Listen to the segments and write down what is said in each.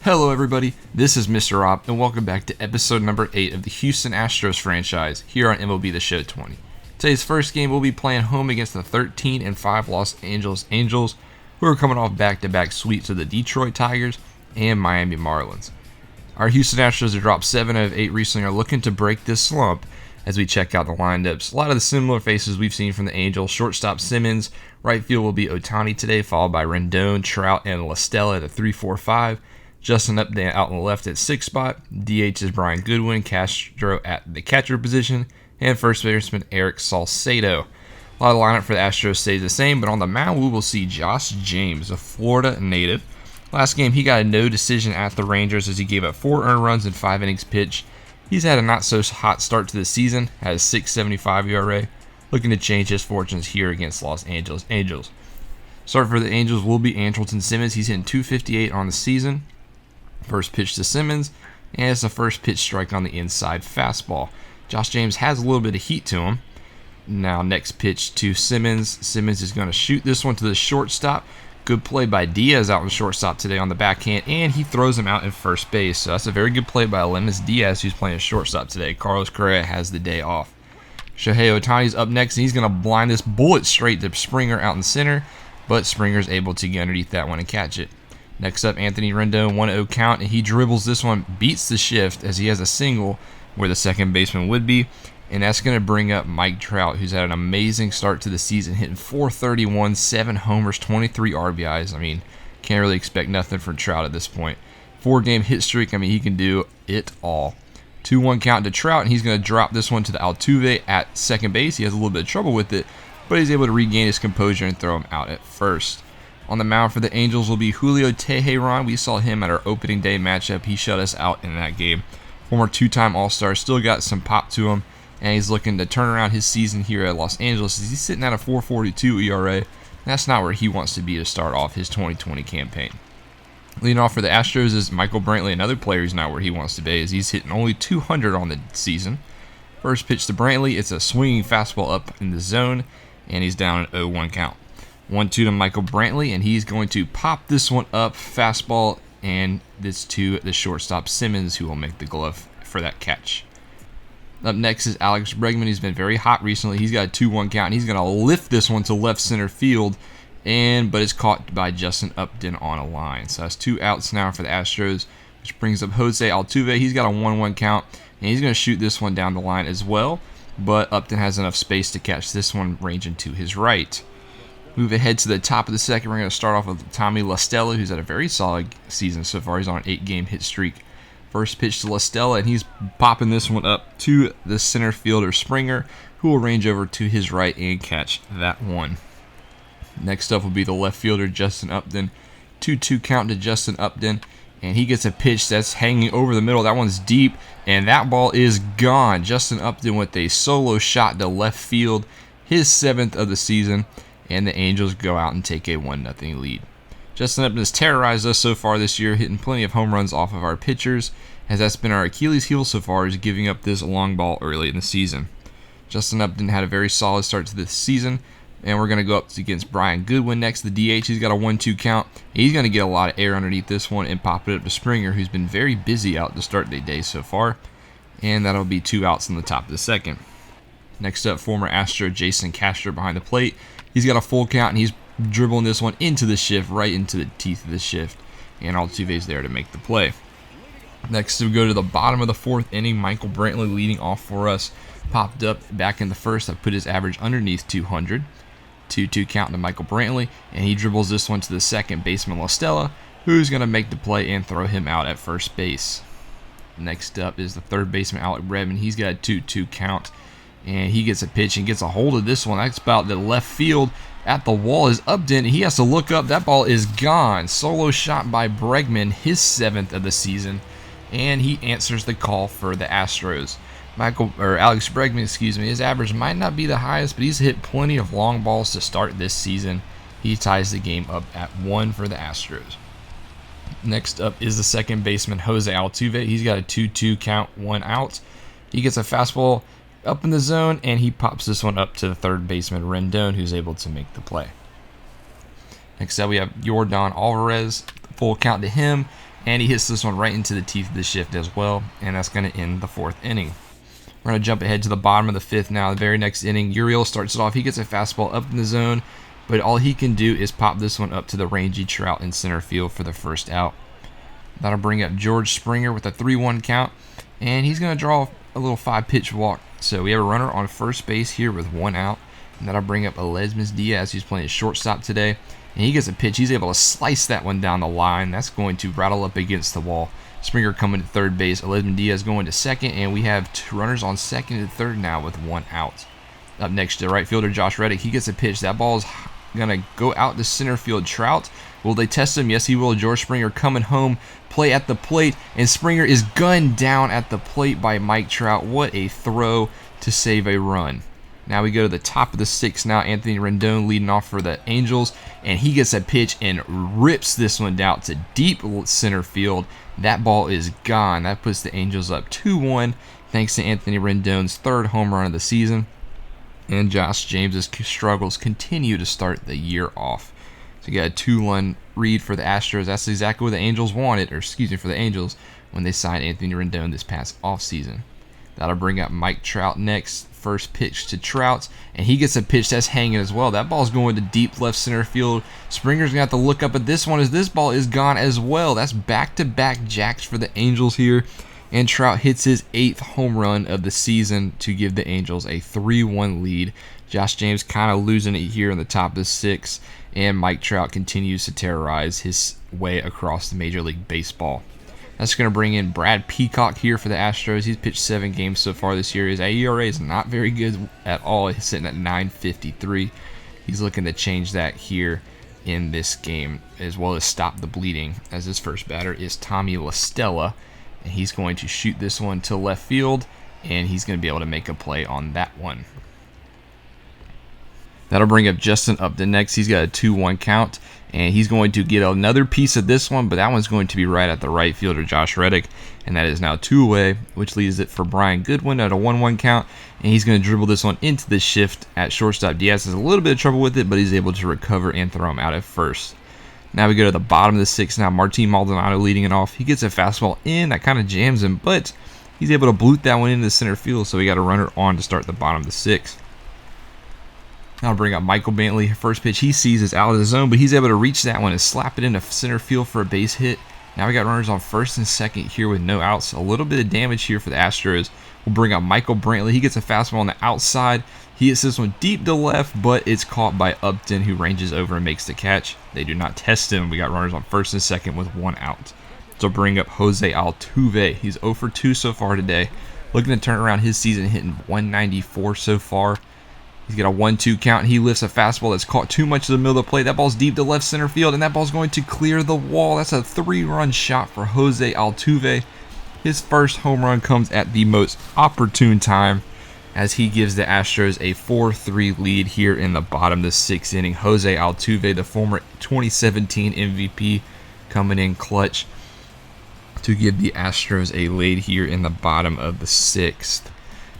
Hello everybody, this is Mr. Rob, and welcome back to episode number 8 of the Houston Astros franchise here on MLB The Show 20. Today's first game, we'll be playing home against the 13-5 Los Angeles Angels, who are coming off back-to-back sweeps of the Detroit Tigers and Miami Marlins. Our Houston Astros have dropped 7 out of 8 recently, are looking to break this slump as we check out the lineups. A lot of the similar faces we've seen from the Angels. Shortstop Simmons, right field will be Ohtani today, followed by Rendon, Trout, and La Stella at the 3-4-5. Justin Upton out on the left at 6th spot. DH is Brian Goodwin, Castro at the catcher position, and first baseman Eric Salcedo. A lot of the lineup for the Astros stays the same, but on the mound we will see Josh James, a Florida native. Last game he got a no decision at the Rangers as he gave up 4 earned runs in 5 innings pitched. He's had a not so hot start to the season, has a 6.75 ERA, looking to change his fortunes here against Los Angeles Angels. Start for the Angels will be Andrelton Simmons. He's hitting .258 on the season. First pitch to Simmons, and it's a first pitch strike on the inside fastball. Josh James has a little bit of heat to him. Now next pitch to Simmons. Simmons is going to shoot this one to the shortstop. Good play by Diaz out in shortstop today on the backhand, and he throws him out at first base. So that's a very good play by Aledmys Diaz, who's playing shortstop today. Carlos Correa has the day off. Shohei Ohtani's up next, and he's going to blind this bullet straight to Springer out in center, but Springer's able to get underneath that one and catch it. Next up, Anthony Rendon, 1-0 count, and he dribbles this one, beats the shift as he has a single where the second baseman would be, and that's going to bring up Mike Trout, who's had an amazing start to the season, hitting .431, 7 homers, 23 RBIs. I mean, can't really expect nothing from Trout at this point. 4-game hit streak, I mean, he can do it all. 2-1 count to Trout, and he's going to drop this one to the Altuve at second base. He has a little bit of trouble with it, but he's able to regain his composure and throw him out at first. On the mound for the Angels will be Julio Teheran. We saw him at our opening day matchup. He shut us out in that game. Former 2-time All-Star, still got some pop to him, and he's looking to turn around his season here at Los Angeles. He's sitting at a .442 ERA. That's not where he wants to be to start off his 2020 campaign. Leading off for the Astros is Michael Brantley, another player who's not where he wants to be, as he's hitting only .200 on the season. First pitch to Brantley, it's a swinging fastball up in the zone, and he's down an 0-1 count. 1-2 to Michael Brantley, and he's going to pop this one up, fastball, and this to the shortstop Simmons, who will make the glove for that catch. Up next is Alex Bregman. He's been very hot recently. He's got a 2-1 count, and he's going to lift this one to left center field, but it's caught by Justin Upton on a line. So that's 2 outs now for the Astros, which brings up Jose Altuve. He's got a 1-1 count, and he's going to shoot this one down the line as well, but Upton has enough space to catch this one ranging to his right. Move ahead to the top of the second. We're going to start off with Tommy La Stella, who's had a very solid season so far. He's on an 8-game hit streak. First pitch to La Stella, and he's popping this one up to the center fielder Springer, who will range over to his right and catch that one. Next up will be the left fielder Justin Upton. 2-2 count to Justin Upton, and he gets a pitch that's hanging over the middle. That one's deep, and that ball is gone. Justin Upton with a solo shot to left field, his 7th of the season, and the Angels go out and take a 1-0 lead. Justin Upton has terrorized us so far this year, hitting plenty of home runs off of our pitchers, as that's been our Achilles heel so far, is giving up this long ball early in the season. Justin Upton had a very solid start to this season, and we're going to go up against Brian Goodwin next, the DH. He's got a 1-2 count. He's going to get a lot of air underneath this one and pop it up to Springer, who's been very busy out to start the day so far, and that'll be 2 outs in the top of the second. Next up, former Astro Jason Castro behind the plate. He's got a full count, and he's dribbling this one into the shift, right into the teeth of the shift, and Altuve's there to make the play. Next, we go to the bottom of the 4th inning. Michael Brantley leading off for us. Popped up back in the first. I put his average underneath 200. 2-2 count to Michael Brantley, and he dribbles this one to the second baseman La Stella, who's going to make the play and throw him out at first base. Next up is the third baseman Alex Bregman. He's got a 2-2 count, and he gets a pitch and gets a hold of this one. That's about the left field. At the wall is Upton. He has to look up. That ball is gone. Solo shot by Bregman, his 7th of the season, and he answers the call for the Astros. Alex Bregman, his average might not be the highest, but he's hit plenty of long balls to start this season. He ties the game up at 1 for the Astros. Next up is the second baseman Jose Altuve. He's got a 2-2 count, 1 out. He gets a fastball up in the zone, and he pops this one up to the third baseman Rendon, who's able to make the play. Next up, we have Yordan Alvarez. Full count to him, and he hits this one right into the teeth of the shift as well, and that's going to end the 4th inning. We're going to jump ahead to the bottom of the 5th now. The very next inning, Uriel starts it off. He gets a fastball up in the zone, but all he can do is pop this one up to the rangy Trout in center field for the first out. That'll bring up George Springer with a 3-1 count, and he's going to draw a little 5-pitch walk. So we have a runner on first base here with 1 out, and that'll bring up Elizmas Diaz, who's playing shortstop today, and he gets a pitch. He's able to slice that one down the line. That's going to rattle up against the wall. Springer coming to third base, Elizmas Diaz going to second, and we have 2 runners on second and third now with 1 out. Up next to right fielder Josh Reddick. He gets a pitch. That ball is going to go out to center field. Trout, will they test him? Yes, he will. George Springer coming home. Play at the plate, and Springer is gunned down at the plate by Mike Trout. What a throw to save a run. Now we go to the top of the 6th now. Anthony Rendon leading off for the Angels, and he gets a pitch and rips this one down to deep center field. That ball is gone. That puts the Angels up 2-1 thanks to Anthony Rendon's 3rd home run of the season. And Josh James's struggles continue to start the year off. So you got a 2-1 lead for the Astros. That's exactly what the Angels wanted, for the Angels when they signed Anthony Rendon this past offseason. That'll bring up Mike Trout next. First pitch to Trout, and he gets a pitch that's hanging as well. That ball's going to deep left center field. Springer's going to have to look up at this one as this ball is gone as well. That's back-to-back jacks for the Angels here, and Trout hits his 8th home run of the season to give the Angels a 3-1 lead. Josh James kind of losing it here in the top of the 6th, and Mike Trout continues to terrorize his way across the Major League Baseball. That's going to bring in Brad Peacock here for the Astros. He's pitched 7 games so far this year. His ERA is not very good at all. He's sitting at .953. He's looking to change that here in this game, as well as stop the bleeding, as his first batter is Tommy La Stella, and he's going to shoot this one to left field, and he's going to be able to make a play on that one. That'll bring up Justin Upton next. He's got a 2-1 count, and he's going to get another piece of this one, but that one's going to be right at the right fielder, Josh Reddick, and that is now 2 away, which leaves it for Brian Goodwin at a 1-1 count, and he's going to dribble this one into the shift at shortstop. Diaz has a little bit of trouble with it, but he's able to recover and throw him out at first. Now we go to the bottom of the 6th now. Martin Maldonado leading it off. He gets a fastball in. That kind of jams him, but he's able to blute that one into the center field, so we got a runner on to start the bottom of the 6th. I'll bring up Michael Brantley. First pitch he sees is out of the zone, but he's able to reach that one and slap it into center field for a base hit. Now we got runners on first and second here with no outs. A little bit of damage here for the Astros. We'll bring up Michael Brantley. He gets a fastball on the outside. He hits this one deep to left, but it's caught by Upton, who ranges over and makes the catch. They do not test him. We got runners on first and second with 1 out. So bring up Jose Altuve. He's 0 for 2 so far today. Looking to turn around his season, hitting 194 so far. He's got a 1-2 count. He lifts a fastball that's caught too much to the middle of the plate. That ball's deep to left center field, and that ball's going to clear the wall. That's a 3-run shot for Jose Altuve. His first home run comes at the most opportune time, as he gives the Astros a 4-3 lead here in the bottom of the 6th inning. Jose Altuve, the former 2017 MVP, coming in clutch to give the Astros a lead here in the bottom of the 6th.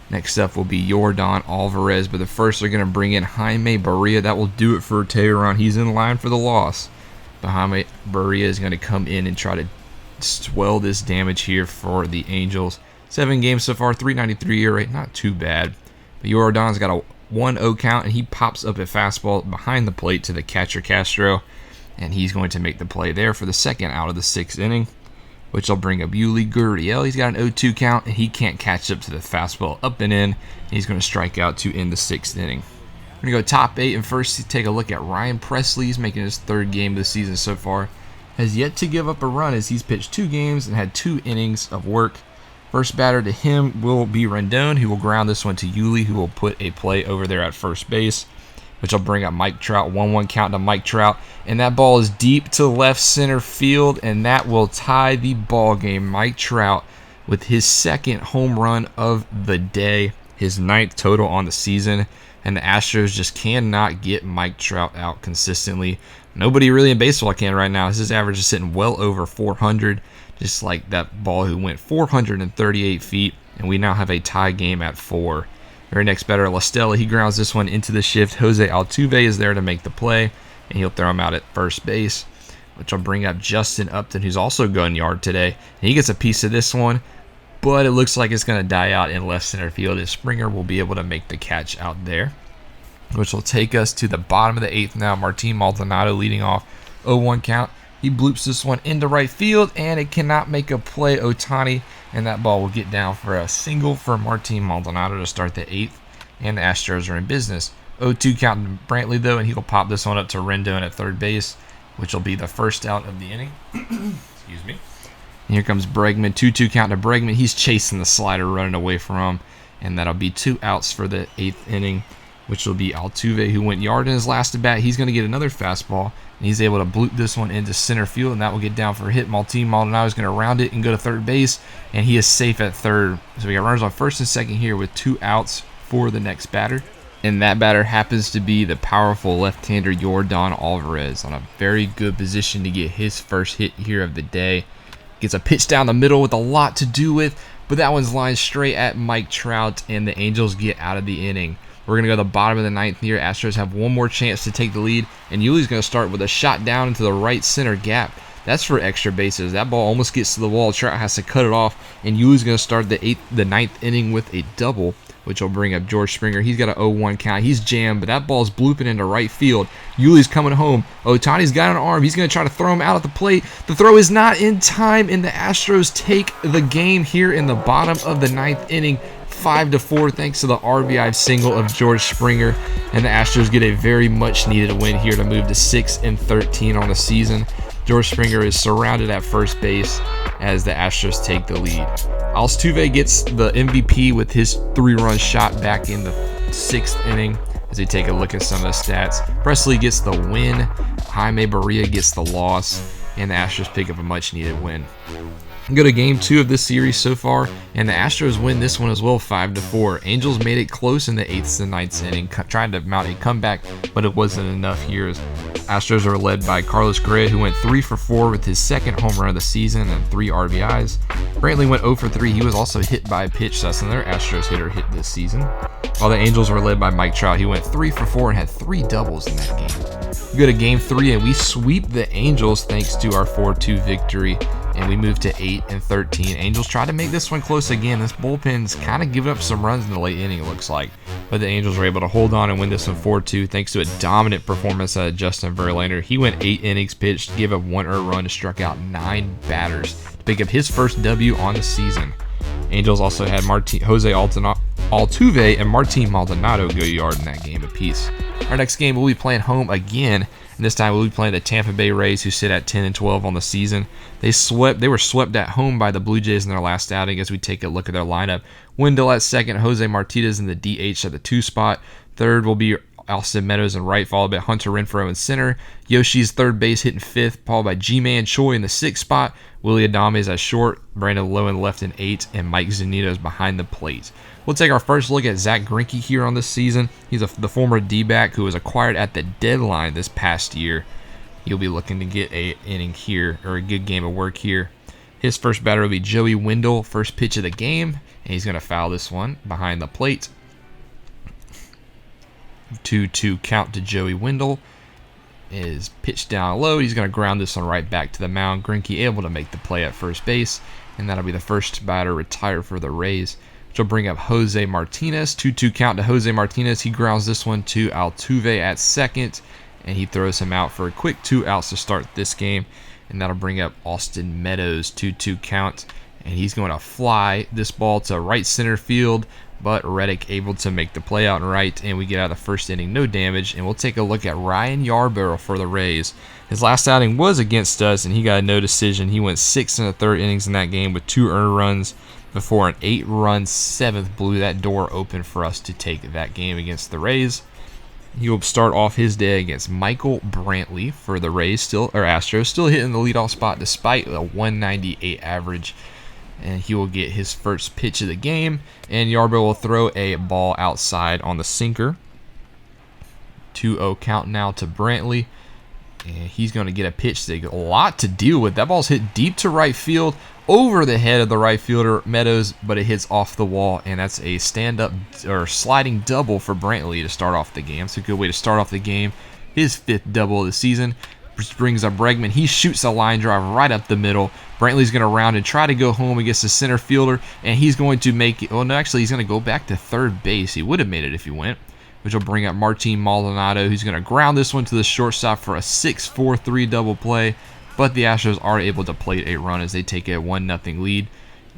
Next up will be Yordan Alvarez, but the first they're going to bring in Jaime Barria. That will do it for Tehran. He's in line for the loss. But Jaime Barria is going to come in and try to swell this damage here for the Angels. 7 games so far, 3.93 ERA, not too bad. But Yordan's got a 1-0 count, and he pops up a fastball behind the plate to the catcher Castro, and he's going to make the play there for the second out of the 6th inning, which will bring up Yuli Gurriel. He's got an 0-2 count, and he can't catch up to the fastball up and in. And he's going to strike out to end the 6th inning. We're going to go top 8, and first take a look at Ryan Presley. He's making his 3rd game of the season so far. Has yet to give up a run as he's pitched 2 games and had 2 innings of work. First batter to him will be Rendon, who will ground this one to Yuli, who will put a play over there at first base, which will bring up Mike Trout. 1-1 count to Mike Trout, and that ball is deep to left center field, and that will tie the ball game. Mike Trout with his 2nd home run of the day, his 9th total on the season, and the Astros just cannot get Mike Trout out consistently. Nobody really in baseball can right now. His average is sitting well over 400, just like that ball who went 438 feet, and we now have a tie game at 4. Very next batter, La Stella, he grounds this one into the shift. Jose Altuve is there to make the play, and he'll throw him out at first base. which will bring up Justin Upton, who's also going yard today. And he gets a piece of this one, but it looks like it's going to die out in left center field, as Springer will be able to make the catch out there, which will take us to the bottom of the 8th now. Martin Maldonado leading off, 0-1 count. He bloops this one into right field, and it cannot make a play. Ohtani, and that ball will get down for a single for Martin Maldonado to start the 8th, and the Astros are in business. 0-2 count to Brantley, though, and he will pop this one up to Rendon at third base, which will be the first out of the inning. Excuse me. And here comes Bregman. 2-2 count to Bregman. He's chasing the slider, running away from him, and that'll be 2 outs for the 8th inning, which will be Altuve, who went yard in his last at bat. He's going to get another fastball, and he's able to bloop this one into center field, and that will get down for a hit. Martin Maldonado is going to round it and go to third base, and he is safe at third. So we got runners on first and second here with 2 outs for the next batter. And that batter happens to be the powerful left-hander Yordan Alvarez, on a very good position to get his first hit here of the day. Gets a pitch down the middle with a lot to do with, but that one's lined straight at Mike Trout, and the Angels get out of the inning. We're going to go to the bottom of the 9th here. Astros have one more chance to take the lead, and Yuli's going to start with a shot down into the right center gap. That's for extra bases. That ball almost gets to the wall. Trout has to cut it off, and Yuli's going to start the 9th inning with a double, which will bring up George Springer. He's got an 0-1 count. He's jammed, but that ball's blooping into right field. Yuli's coming home. Ohtani's got an arm. He's going to try to throw him out at the plate. The throw is not in time, and the Astros take the game here in the bottom of the 9th inning. 5-4 thanks to the RBI single of George Springer, and the Astros get a very much needed win here to move to 6-13 on the season. George Springer is surrounded at first base as the Astros take the lead. Altuve gets the MVP with his 3-run shot back in the 6th inning. As we take a look at some of the stats, Presley gets the win, Jaime Barria gets the loss, and the Astros pick up a much needed win. Go to game 2 of this series so far, and the Astros win this one as well, 5-4. Angels made it close in the 8th and 9th inning, trying to mount a comeback, but it wasn't enough here. Astros are led by Carlos Correa, who went 3 for 4 with his 2nd home run of the season and 3 RBIs. Brantley went 0 for 3. He was also hit by a pitch, so that's another Astros hitter hit this season. While the Angels were led by Mike Trout, he went 3 for 4 and had 3 doubles in that game. We go to game 3, and we sweep the Angels thanks to our 4-2 victory, and we move to 8-13. Angels try to make this one close again. This bullpen's kind of giving up some runs in the late inning, it looks like. But the Angels were able to hold on and win this one 4-2 thanks to a dominant performance out of Justin Verlander. He went 8 innings pitched, gave up 1 earned run, and struck out 9 batters to pick up his first W on the season. Angels also had Jose Altuve and Martin Maldonado go yard in that game apiece. Our next game, we'll be playing home again, and this time we'll be playing the Tampa Bay Rays, who sit at 10-12 on the season. They were swept at home by the Blue Jays in their last outing. As we take a look at their lineup, Wendell at second, Jose Martinez in the DH at the 2 spot. Third will be Austin Meadows in right, followed by Hunter Renfroe in center. Yoshi's third base hitting 5th, followed by G-Man Choi in the 6th spot. Willie Adames at short, Brandon Lowe in left in 8, and Mike Zunino's behind the plate. We'll take our first look at Zach Greinke here on this season. He's the former D-back who was acquired at the deadline this past year. He'll be looking to get an inning here, or a good game of work here. His first batter will be Joey Wendell, first pitch of the game, and he's going to foul this one behind the plate. 2-2 count to Joey Wendell. Is pitched down low. He's going to ground this one right back to the mound. Greinke able to make the play at first base, and that'll be the first batter retired for the Rays, which will bring up Jose Martinez. 2-2 count to Jose Martinez. He grounds this one to Altuve at second, and he throws him out for a quick 2 outs to start this game, and that'll bring up Austin Meadows. 2-2 count, and he's going to fly this ball to right center field, but Reddick able to make the play out and right, and we get out of the first inning, no damage. And we'll take a look at Ryan Yarborough for the Rays. His last outing was against us, and he got a no decision. He went 6 1/3 innings in that game with 2 earned runs before an 8-run 7th blew that door open for us to take that game against the Rays. He will start off his day against Michael Brantley for the Rays, Astros, still hitting the leadoff spot despite a 198 average. And he will get his first pitch of the game, and Yarborough will throw a ball outside on the sinker. 2-0 count now to Brantley, and he's going to get a pitch that a lot to deal with. That ball's hit deep to right field, over the head of the right fielder Meadows, but it hits off the wall, and that's a stand-up or sliding double for Brantley to start off the game. It's a good way to start off the game. His 5th double of the season. brings up Bregman. He shoots a line drive right up the middle. Brantley's going to round and try to go home against the center fielder, and he's going to make it. Well, no, actually, he's going to go back to third base. He would have made it if he went, which will bring up Martin Maldonado. He's going to ground this one to the shortstop for a 6-4-3 double play, but the Astros are able to plate a run as they take a 1-0 lead,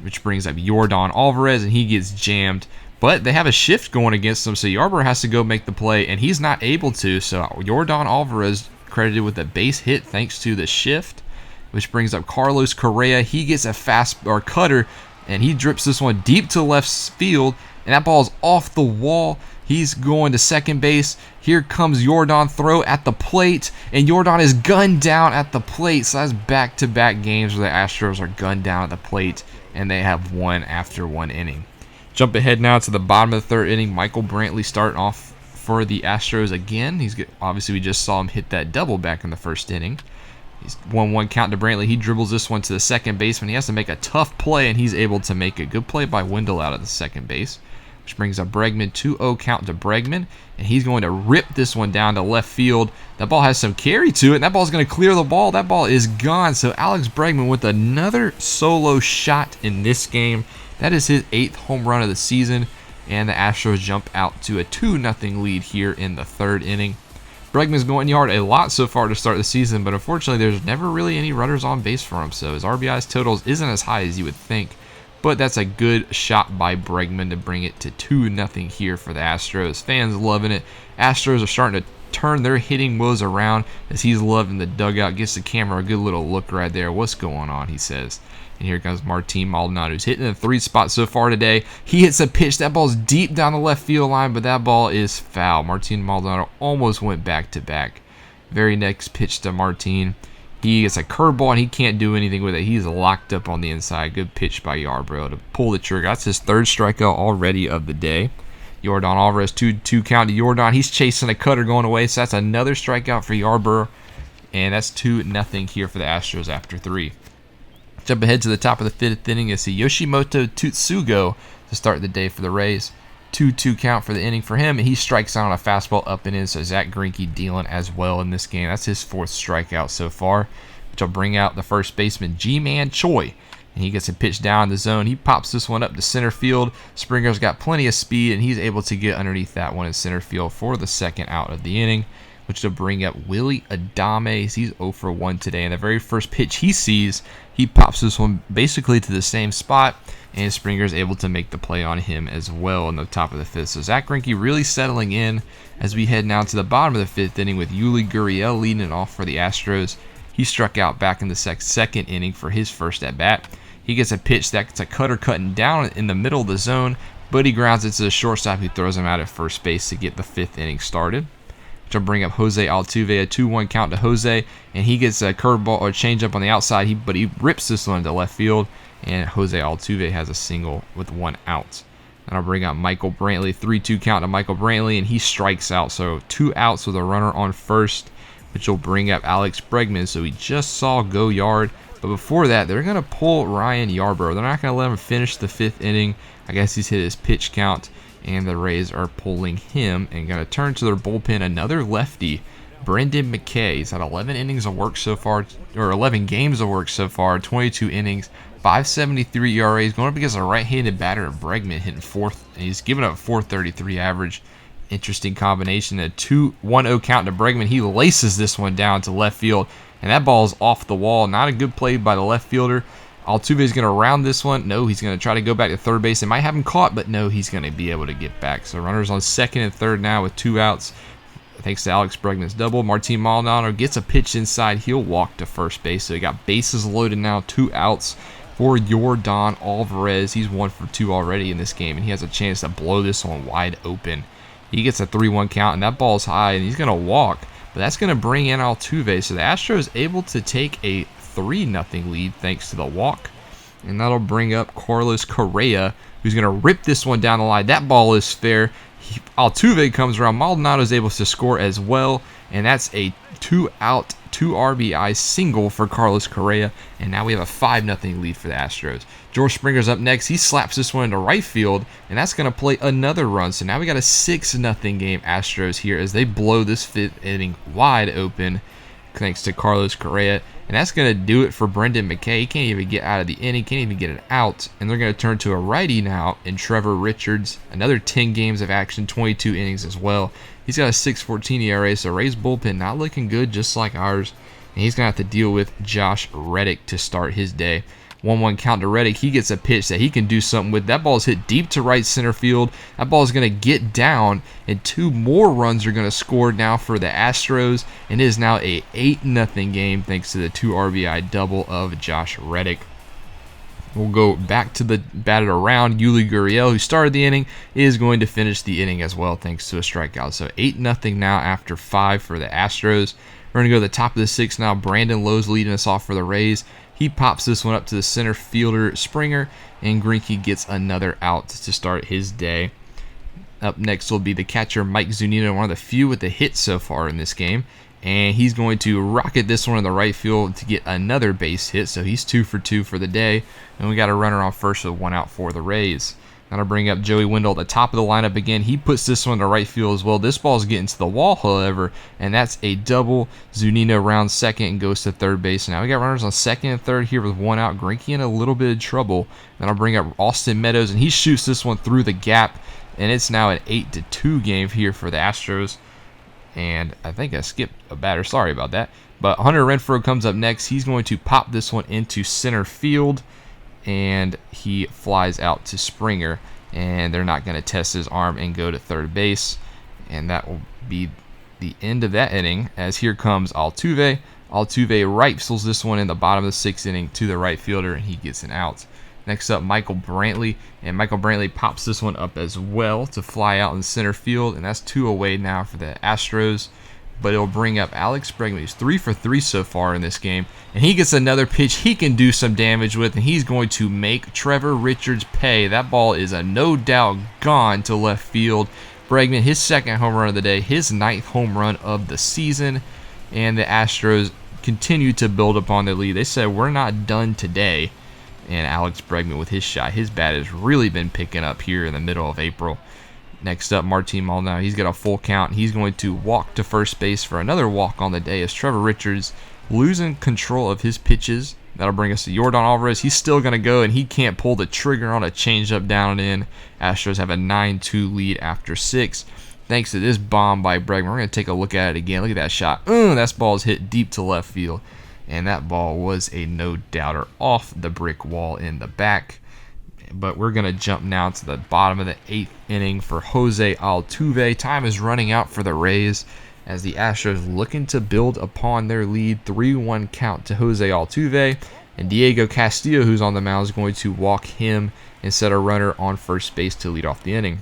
which brings up Yordan Alvarez, and he gets jammed. But they have a shift going against them, so Yarbrough has to go make the play, and he's not able to. So Yordan Alvarez credited with a base hit thanks to the shift, which brings up Carlos Correa. He gets a fast or cutter, and he drips this one deep to left field, and that ball is off the wall. He's going to second base. Here comes Yordan, throw at the plate, and Yordan is gunned down at the plate. So that's back-to-back games where the Astros are gunned down at the plate, and they have won after 1 inning. Jump ahead now to the bottom of the 3rd inning. Michael Brantley starting off for the Astros again. Obviously, we just saw him hit that double back in the 1st inning. He's 1-1 count to Brantley. He dribbles this one to the second baseman. He has to make a tough play, and he's able to make a good play by Wendell out of the second base, which brings up Bregman. 2-0 count to Bregman, and he's going to rip this one down to left field. That ball has some carry to it, and that ball's going to clear the ball. That ball is gone. So Alex Bregman with another solo shot in this game. That is his 8th home run of the season, and the Astros jump out to a 2-0 lead here in the 3rd inning. Bregman's going yard a lot so far to start the season, but unfortunately there's never really any runners on base for him, so his RBIs totals isn't as high as you would think. But that's a good shot by Bregman to bring it to 2-0 here for the Astros. Fans loving it. Astros are starting to turn their hitting woes around as he's loving the dugout. Gets the camera a good little look right there. What's going on, he says. And here comes Martin Maldonado, who's hitting the 3 spot so far today. He hits a pitch. That ball's deep down the left field line, but that ball is foul. Martin Maldonado almost went back-to-back. Very next pitch to Martin. He gets a curveball, and he can't do anything with it. He's locked up on the inside. Good pitch by Yarbrough to pull the trigger. That's his 3rd strikeout already of the day. Yordan Alvarez, 2-2 count to Yordan. He's chasing a cutter going away, so that's another strikeout for Yarbrough. And that's 2-0 here for the Astros after 3. Jump ahead to the top of the 5th inning. You see Yoshimoto Tutsugo to start the day for the Rays. 2-2 count for the inning for him, and he strikes out on a fastball up and in, so Zach Greinke dealing as well in this game. That's his 4th strikeout so far, which will bring out the first baseman, Ji-Man Choi, and he gets a pitch down the zone. He pops this one up to center field. Springer's got plenty of speed, and he's able to get underneath that one in center field for the 2nd out of the inning, which will bring up Willie Adames. He's 0 for 1 today, and the very first pitch he sees, he pops this one basically to the same spot, and Springer is able to make the play on him as well in the top of the 5th. So Zach Greinke really settling in as we head now to the bottom of the 5th inning with Yuli Gurriel leading it off for the Astros. He struck out back in the 2nd inning for his first at-bat. He gets a pitch that's a cutter cutting down in the middle of the zone, but he grounds it to the shortstop who throws him out at first base to get the 5th inning started. Which will bring up Jose Altuve, a 2-1 count to Jose, and he gets a curveball or changeup on the outside, but he rips this one to left field, and Jose Altuve has a single with 1 out. Then I'll bring up Michael Brantley, 3-2 count to Michael Brantley, and he strikes out, so 2 outs with a runner on first, which will bring up Alex Bregman, so we just saw go yard, but before that, they're going to pull Ryan Yarbrough. They're not going to let him finish the 5th inning. I guess he's hit his pitch count, and the Rays are pulling him and going to turn to their bullpen, another lefty, Brendan McKay. He's had 11 innings of work so far, or 11 games of work so far, 22 innings, 5.73 ERA. He's going up against a right-handed batter, Bregman, hitting 4th. He's giving up 4.33 average. Interesting combination. A 2-1-0 count to Bregman. He laces this one down to left field, and that ball is off the wall. Not a good play by the left fielder. Altuve is going to round this one. No, he's going to try to go back to third base. It might have him caught, but no, he's going to be able to get back. So runners on 2nd and 3rd now with 2 outs. Thanks to Alex Bregman's double. Martin Maldonado gets a pitch inside. He'll walk to first base. So he got bases loaded now, 2 outs for Yordan Alvarez. He's 1 for 2 already in this game, and he has a chance to blow this one wide open. He gets a 3-1 count, and that ball's high, and he's going to walk. But that's going to bring in Altuve. So the Astros able to take a 3-0 lead thanks to the walk. And that'll bring up Carlos Correa, who's going to rip this one down the line. That ball is fair. Altuve comes around. Maldonado is able to score as well. And that's a 2-out, 2 RBI single for Carlos Correa. And now we have a 5-0 lead for the Astros. George Springer's up next. He slaps this one into right field, and that's going to play another run. So now we got a 6-0 game Astros here as they blow this 5th inning wide open. thanks to Carlos Correa. And that's going to do it for Brendan McKay. He can't even get out of the inning, can't even get it out. And they're going to turn to a righty now in Trevor Richards. Another 10 games of action, 22 innings as well. He's got a 6.14 ERA, so Rays bullpen not looking good, just like ours. And he's going to have to deal with Josh Reddick to start his day. 1-1 count to Reddick. He gets a pitch that he can do something with. That ball is hit deep to right center field. That ball is going to get down, and 2 more runs are going to score now for the Astros. And it is now a 8-0 game thanks to the 2 RBI double of Josh Reddick. We'll go back to the batted around. Yuli Gurriel, who started the inning, is going to finish the inning as well thanks to a strikeout. So 8-0 now after 5 for the Astros. We're going to go to the top of the 6th now. Brandon Lowe's leading us off for the Rays. He pops this one up to the center fielder Springer, and Greinke gets another out to start his day. Up next will be the catcher Mike Zunino, one of the few with a hit so far in this game. And he's going to rocket this one in the right field to get another base hit, so he's 2 for 2 for the day. And we got a runner on first with 1 out for the Rays. Now to bring up Joey Wendell at the top of the lineup again. He puts this one to right field as well. This ball's getting to the wall, however, and that's a double. Zunino rounds second and goes to third base. Now we got runners on second and third here with 1 out. Greinke in a little bit of trouble. Then I'll bring up Austin Meadows, and he shoots this one through the gap, and it's now an 8-2 game here for the Astros. And I think I skipped a batter. Sorry about that. But Hunter Renfroe comes up next. He's going to pop this one into center field, and he flies out to Springer, and they're not going to test his arm and go to third base. And that will be the end of that inning, as here comes Altuve. Altuve rifles this one in the bottom of the 6th inning to the right fielder, and he gets an out. Next up, Michael Brantley, and Michael Brantley pops this one up as well to fly out in center field, and that's 2 away now for the Astros. But it'll bring up Alex Bregman. He's 3 for 3 so far in this game, and he gets another pitch he can do some damage with, and he's going to make Trevor Richards pay. That ball is a no doubt gone to left field. Bregman, his 2nd home run of the day, his 9th home run of the season, and the Astros continue to build upon their lead. They said, we're not done today, and Alex Bregman with his shot. His bat has really been picking up here in the middle of April. Next up, Martin Maldonado. He's got a full count. He's going to walk to first base for another walk on the day as Trevor Richards losing control of his pitches. That'll bring us to Yordan Alvarez. He's still going to go, and he can't pull the trigger on a changeup down and in. Astros have a 9-2 lead after 6. Thanks to this bomb by Bregman. We're going to take a look at it again. Look at that shot. That ball is hit deep to left field, and that ball was a no-doubter off the brick wall in the back. But we're going to jump now to the bottom of the 8th inning for Jose Altuve. Time is running out for the Rays as the Astros looking to build upon their lead. 3-1 count to Jose Altuve. And Diego Castillo, who's on the mound, is going to walk him and set a runner on first base to lead off the inning.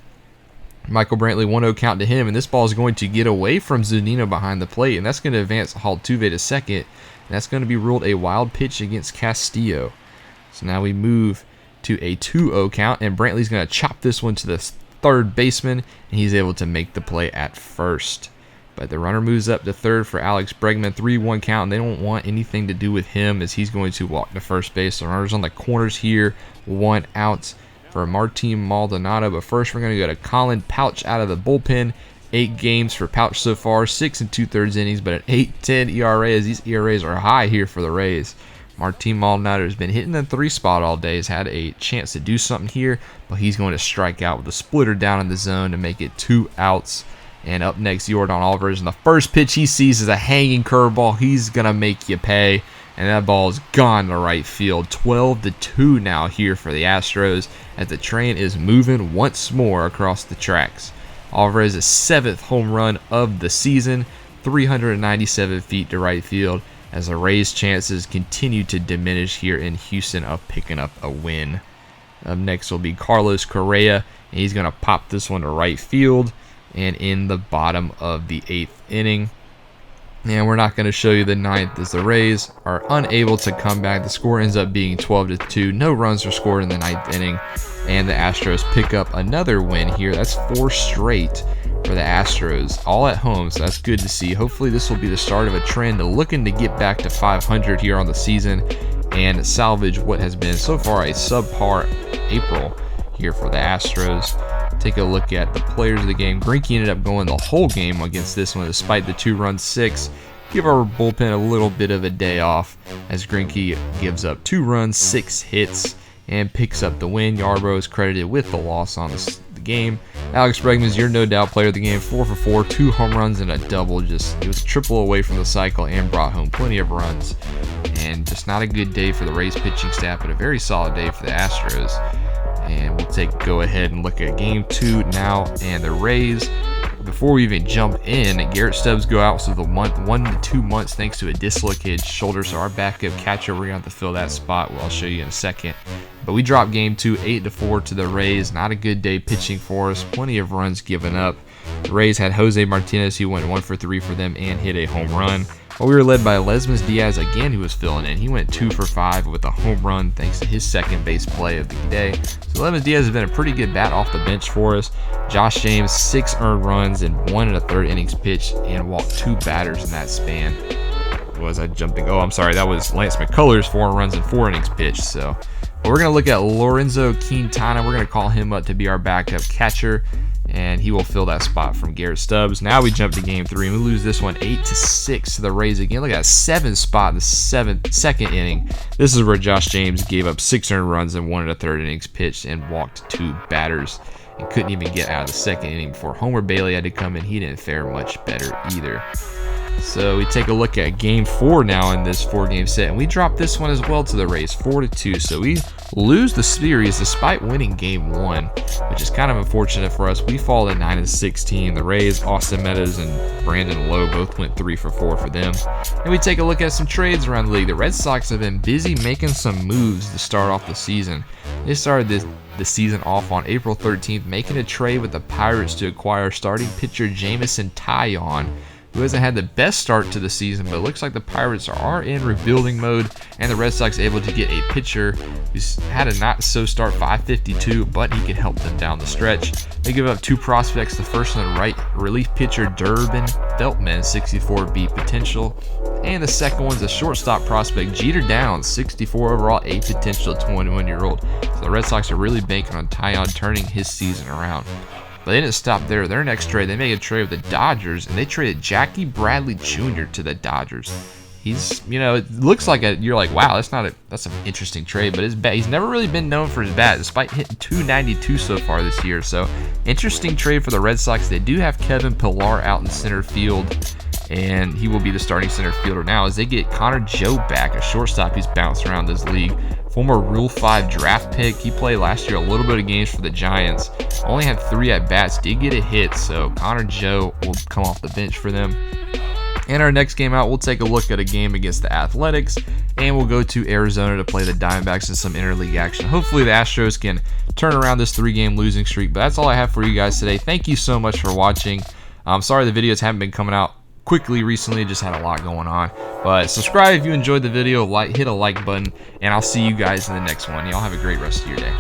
Michael Brantley, 1-0 count to him, and this ball is going to get away from Zunino behind the plate, and that's going to advance Altuve to second, and that's going to be ruled a wild pitch against Castillo. So now we move to a 2-0 count, and Brantley's going to chop this one to the third baseman, and he's able to make the play at first. But the runner moves up to third for Alex Bregman. 3-1 count, and they don't want anything to do with him as he's going to walk to first base. The runner's on the corners here, 1 out for Martin Maldonado. But first, we're going to go to Colin Pouch out of the bullpen. 8 games for Pouch so far, 6 2/3 innings, but an 8.10 ERA as these ERAs are high here for the Rays. Martin Maldonado has been hitting the 3 spot all day. He's had a chance to do something here, but he's going to strike out with a splitter down in the zone to make it 2 outs. And up next, Yordan Alvarez. And the first pitch he sees is a hanging curveball. He's going to make you pay. And that ball is gone to right field. 12-2 now here for the Astros as the train is moving once more across the tracks. Alvarez's 7th home run of the season, 397 feet to right field, as the Rays' chances continue to diminish here in Houston of picking up a win. Up next will be Carlos Correa, and he's going to pop this one to right field and in the bottom of the 8th inning. And we're not going to show you the 9th as the Rays are unable to come back. The score ends up being 12-2. No runs were scored in the 9th inning, and the Astros pick up another win here. That's 4 straight for the Astros, all at home, so that's good to see. Hopefully this will be the start of a trend looking to get back to 500 here on the season and salvage what has been so far a subpar April here for the Astros. Take a look at the players of the game. Greinke ended up going the whole game against this one despite the 2-run 6. give our bullpen a little bit of a day off as Greinke gives up 2 runs, 6 hits, and picks up the win. Yarbrough is credited with the loss on the game. Alex Bregman's your no doubt player of the game, 4 for 4, 2 home runs and a double. It was triple away from the cycle and brought home plenty of runs. And just not a good day for the Rays pitching staff, but a very solid day for the Astros. And we'll go ahead and look at game 2 now, and the Rays. Before we even jump in, Garrett Stubbs go out for the 1 to 2 months thanks to a dislocated shoulder. So our backup catcher, we're going to have to fill that spot. Well, I'll show you in a second. But we dropped game 2, 8-4 to the Rays. Not a good day pitching for us. Plenty of runs given up. The Rays had Jose Martinez, who went 1 for 3 for them and hit a home run. But we were led by Lesmes Diaz again, who was filling in. He went 2 for 5 with a home run thanks to his second base play of the day. So Lesmes Diaz has been a pretty good bat off the bench for us. Josh James, 6 earned runs in 1 1/3 innings pitched and walked 2 batters in that span. Was I jumping? Oh, I'm sorry. That was Lance McCullers, 4 runs in 4 innings pitched. So but we're going to look at Lorenzo Quintana. We're going to call him up to be our backup catcher, and he will fill that spot from Garrett Stubbs. Now we jump to game 3, and we lose this one 8-6 to the Rays again. Look at that 7th spot in the second inning. This is where Josh James gave up 6 earned runs in 1 1/3 innings pitched and walked 2 batters and couldn't even get out of the second inning before Homer Bailey had to come in. He didn't fare much better either. So we take a look at game 4 now in this 4-game set, and we drop this one as well to the Rays, 4-2. So we lose the series despite winning game 1, which is kind of unfortunate for us. We fall at 9-16. The Rays, Austin Meadows and Brandon Lowe both went 3 for 4 for them. And we take a look at some trades around the league. The Red Sox have been busy making some moves to start off the season. They started the season off on April 13th, making a trade with the Pirates to acquire starting pitcher Jameson Taillon, who hasn't had the best start to the season, but it looks like the Pirates are in rebuilding mode, and the Red Sox able to get a pitcher who's had a not-so-start 5.52, but he can help them down the stretch. They give up 2 prospects, the first on the right, relief pitcher Durbin Feltman, 64 beat potential, and the second one's a shortstop prospect, Jeter Downs, 64 overall, 8 potential, 21-year-old. So the Red Sox are really banking on Taillon turning his season around. But they didn't stop there. Their next trade, they made a trade with the Dodgers, and they traded Jackie Bradley Jr. to the Dodgers. He's, it looks like you're like, wow, that's an interesting trade, but he's never really been known for his bat, despite hitting .292 so far this year. So, interesting trade for the Red Sox. They do have Kevin Pillar out in center field, and he will be the starting center fielder now as they get Connor Joe back, a shortstop who's bounced around this league. Former Rule 5 draft pick. He played last year a little bit of games for the Giants. Only had 3 at-bats. Did get a hit, so Connor Joe will come off the bench for them. In our next game out, we'll take a look at a game against the Athletics, and we'll go to Arizona to play the Diamondbacks in some interleague action. Hopefully the Astros can turn around this 3-game losing streak, but that's all I have for you guys today. Thank you so much for watching. I'm sorry the videos haven't been coming out quickly recently, just had a lot going on, but subscribe if you enjoyed the video, hit a like button, and I'll see you guys in the next one. Y'all have a great rest of your day.